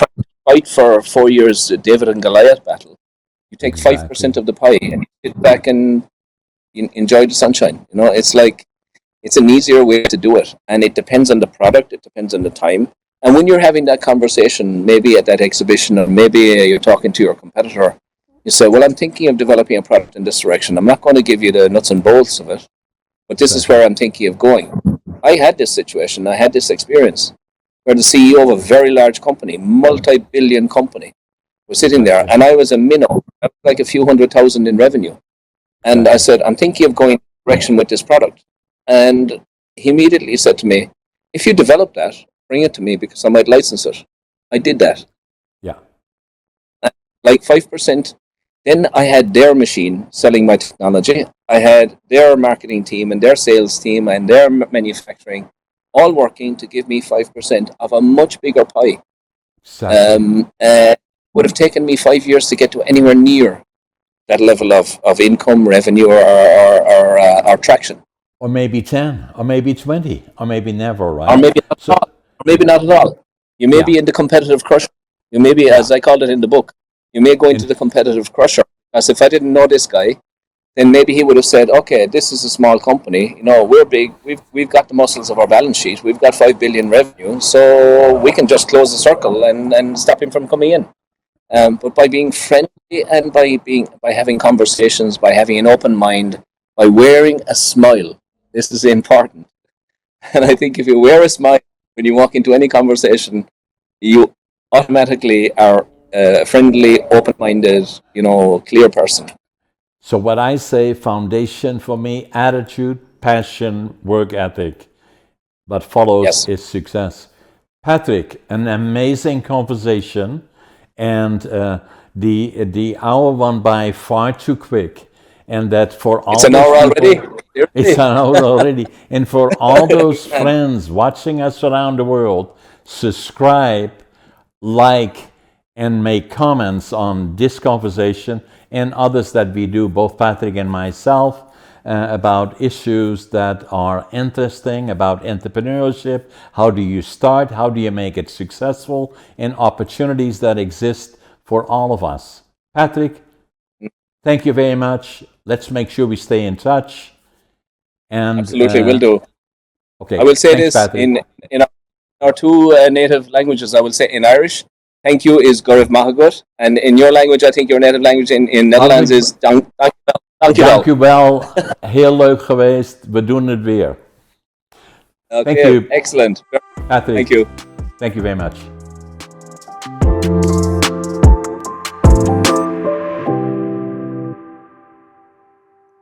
fight for 4 years the David and Goliath battle. You take 5% Exactly. of the pie and you sit back and enjoy the sunshine. It's like it's an easier way to do it, and it depends on the product. It depends on the time. And when you're having that conversation, maybe at that exhibition, or maybe you're talking to your competitor, you say, "Well, I'm thinking of developing a product in this direction. I'm not going to give you the nuts and bolts of it, but this is Exactly. where I'm thinking of going." I had this situation. I had this experience where the CEO of a very large company, multi-billion company, was sitting there, Exactly. and I was a minnow, like a few 100,000 in revenue. And I Exactly. said, I'm thinking of going direction with this product. And he immediately said to me, if you develop that, bring it to me because I might license it. I did that. Yeah. Like 5%. Then I had their machine selling my technology. I had their marketing team and their sales team and their manufacturing all working to give me 5% of a much bigger pie. Exactly. Would have taken me 5 years to get to anywhere near that level of income, revenue, or traction. Or maybe 10, or maybe 20, or maybe never, Or right? maybe not at So, all. Or maybe not at all. You may yeah. be in the competitive crusher. You may be, Yeah. as I called it in the book, you may go into And the competitive crusher. Because if I didn't know this guy, then maybe he would have said, "Okay, this is a small company. We're big. We've got the muscles of our balance sheet. We've got 5 billion revenue, so we can just close the circle and stop him from coming in." But by being friendly and by having conversations, by having an open mind, by wearing a smile, this is important. And I think if you wear a smile when you walk into any conversation, you automatically are a friendly, open-minded, clear person. so, what I say, foundation for me, attitude, passion, work ethic, but follows Yes, is success. Patrick, an amazing conversation, and the hour went by far too quick, and that for it's all an those hour already. people, it's Seriously. an hour already, and for all those Man, friends watching us around the world, subscribe, like, and make comments on this conversation and others that we do, both Patrick and myself, about issues that are interesting about entrepreneurship. How do you start? How do you make it successful? And opportunities that exist for all of us. Patrick, thank you very much. Let's make sure we stay in touch. And absolutely, will do. I okay, will say thanks, this Patrick. in our two native languages. I will say in Irish, thank you is Gurif Mahagut, and in your language, I think your native language in Netherlands Hartelijk is dank je dank wel. u wel. Heel leuk geweest. We doen het weer. Thank Okay, you, excellent. Thank Patrick. you. Thank you very much.